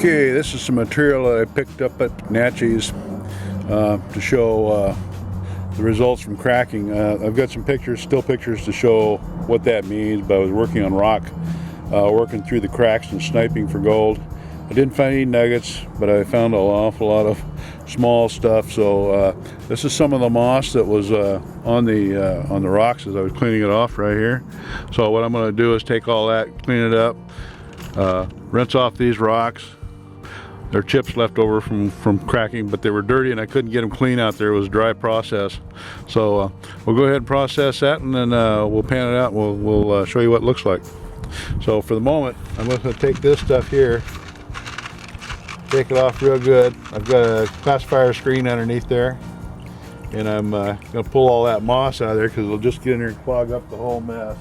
Okay, this is some material that I picked up at Natches to show the results from cracking. I've got some pictures, still pictures to show what that means, but I was working on rock, working through the cracks and sniping for gold. I didn't find any nuggets, but I found an awful lot of small stuff. So this is some of the moss that was on the rocks as I was cleaning it off right here. So what I'm going to do is take all that, clean it up, rinse off these rocks. There are chips left over from cracking, but they were dirty and I couldn't get them clean out there. It was a dry process. So we'll go ahead and process that, and then we'll pan it out and we'll show you what it looks like. So for the moment, I'm going to take this stuff here, take it off real good. I've got a classifier screen underneath there, and I'm going to pull all that moss out of there because it'll just get in there and clog up the whole mess.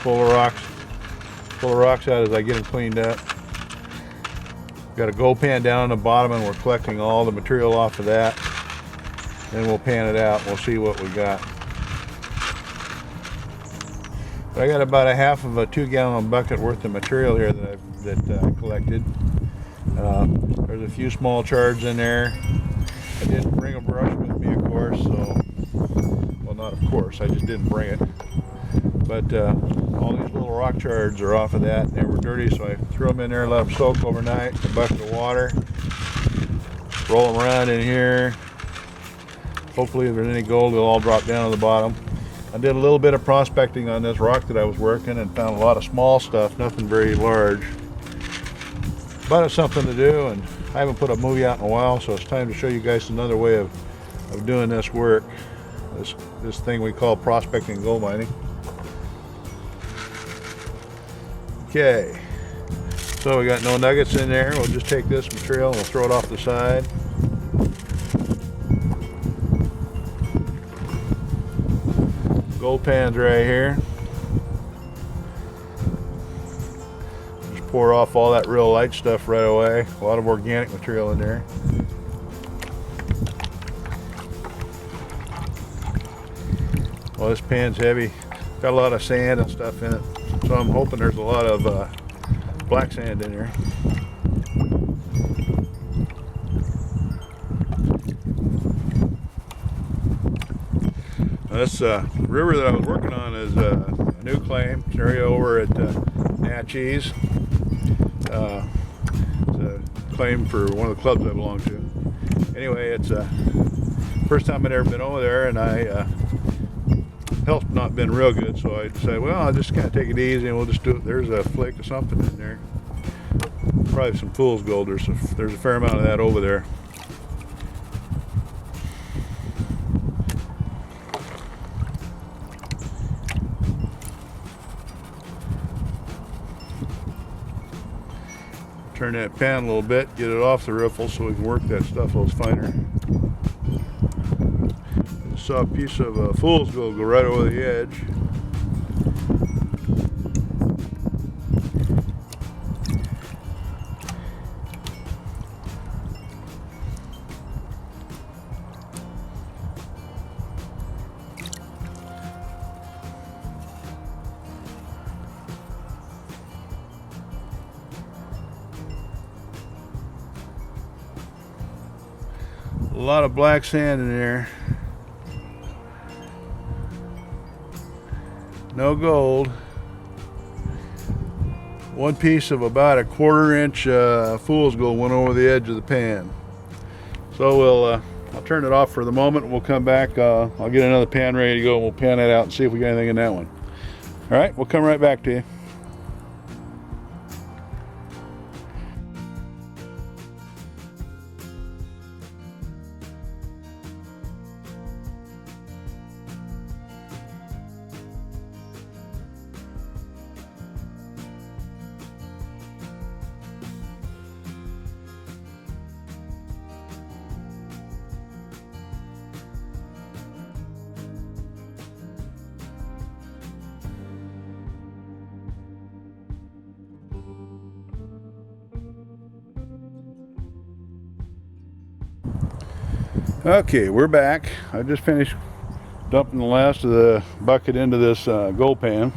Pull the rocks out as I get them cleaned up. Got a gold pan down on the bottom, and we're collecting all the material off of that. Then we'll pan it out and we'll see what we got. But I got about a half of a 2-gallon bucket worth of material here that I collected. There's a few small shards in there. I didn't bring a brush with me, of course, so, well, not of course, I just didn't bring it. But all these little rock shards are off of that, and they were dirty, so I threw them in there, let them soak overnight in a bucket of water, roll them around in here. Hopefully if there's any gold, it'll all drop down to the bottom. I did a little bit of prospecting on this rock that I was working and found a lot of small stuff, nothing very large. But it's something to do, and I haven't put a movie out in a while, so it's time to show you guys another way of doing this work. This thing we call prospecting gold mining. Okay, so we got no nuggets in there. We'll just take this material and we'll throw it off the side. Gold pan's right here. Just pour off all that real light stuff right away. A lot of organic material in there. Well, this pan's heavy. Got a lot of sand and stuff in it. So I'm hoping there's a lot of black sand in there. Now this river that I was working on is a new claim. It's an area over at Natches. It's a claim for one of the clubs I belong to. Anyway, it's the first time I'd ever been over there, and health's not been real good, so I decided, well, I'll just kind of take it easy and we'll just do it. There's a flake of something in there. Probably some fool's gold. There's a fair amount of that over there. Turn that pan a little bit, get it off the riffle so we can work that stuff a little finer. Saw a piece of fool's gold go right over the edge. A lot of black sand in there. No gold. One piece of about a 1/4 inch fool's gold went over the edge of the pan. So I'll turn it off for the moment. We'll come back. I'll get another pan ready to go, and we'll pan that out and see if we got anything in that one. All right, we'll come right back to you. Okay, we're back. I just finished dumping the last of the bucket into this gold pan,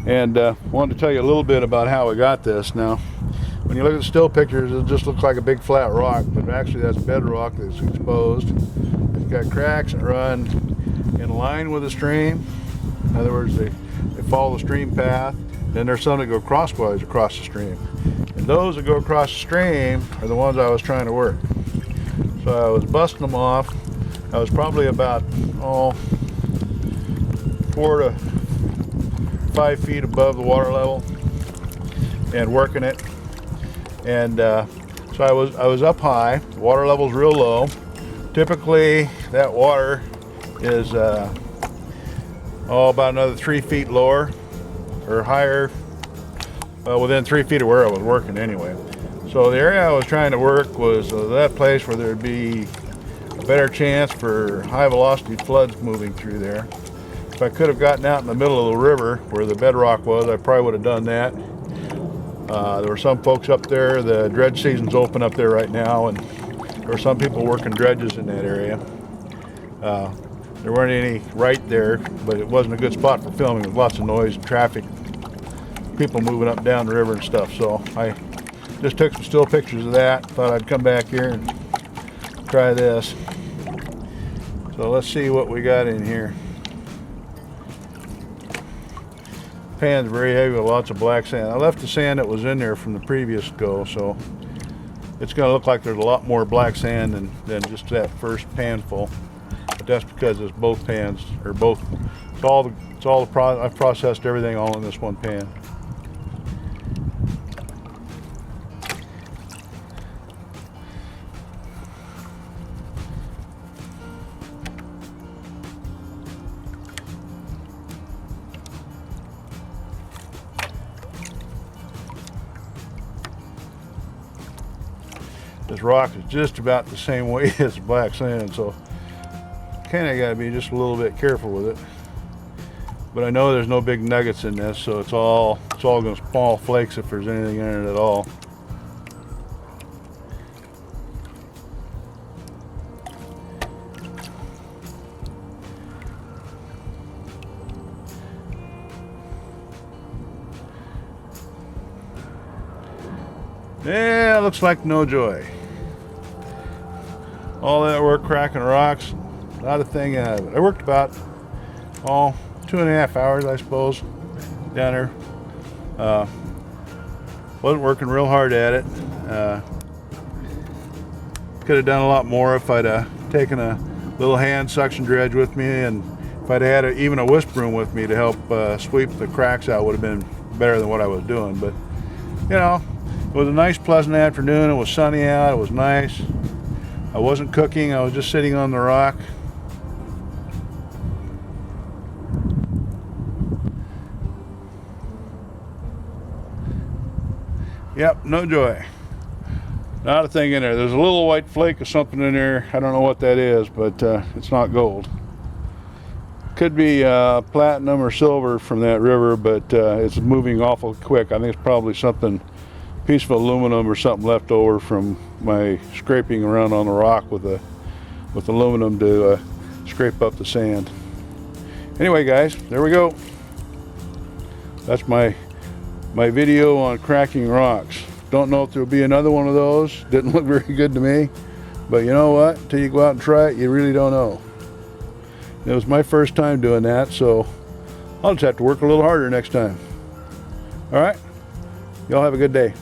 And wanted to tell you a little bit about how we got this. Now, when you look at the still pictures, it just looks like a big flat rock, but actually that's bedrock that's exposed. It's got cracks that run in line with the stream. In other words, they follow the stream path. Then there's some that go crosswise across the stream. And those that go across the stream are the ones I was trying to work. So I was busting them off. I was probably about 4 to 5 feet above the water level and working it. And so I was up high. The water level's real low. Typically that water is about another 3 feet lower or higher, within 3 feet of where I was working anyway. So the area I was trying to work was that place where there'd be a better chance for high velocity floods moving through there. If I could have gotten out in the middle of the river where the bedrock was, I probably would have done that. There were some folks up there, the dredge season's open up there right now, and there were some people working dredges in that area. There weren't any right there, but it wasn't a good spot for filming with lots of noise and traffic, people moving up and down the river and stuff. So I just took some still pictures of that. Thought I'd come back here and try this. So let's see what we got in here. Pan's very heavy with lots of black sand. I left the sand that was in there from the previous go, so it's going to look like there's a lot more black sand than just that first pan full. But that's because it's both pans, or both. I've processed everything all in this one pan. This rock is just about the same weight as black sand, so kind of got to be just a little bit careful with it. But I know there's no big nuggets in this, so it's all going to fall flakes if there's anything in it at all. Yeah, looks like no joy. All that work cracking rocks, not a thing out of it. I worked about 2.5 hours, I suppose, down there. Wasn't working real hard at it. Could have done a lot more if I'd taken a little hand suction dredge with me, and if I'd had even a wisp broom with me to help sweep the cracks out, would have been better than what I was doing. But you know, it was a nice, pleasant afternoon. It was sunny out. It was nice. I wasn't cooking. I was just sitting on the rock. Yep, no joy. Not a thing in there. There's a little white flake of something in there. I don't know what that is, but it's not gold. Could be platinum or silver from that river, but it's moving awful quick. I think it's probably something, piece of aluminum or something left over from my scraping around on the rock with aluminum to scrape up the sand. Anyway, guys, there we go. That's my video on cracking rocks. Don't know if there'll be another one of those. Didn't look very good to me, but you know what? Until you go out and try it, you really don't know. It was my first time doing that, so I'll just have to work a little harder next time. All right, y'all have a good day.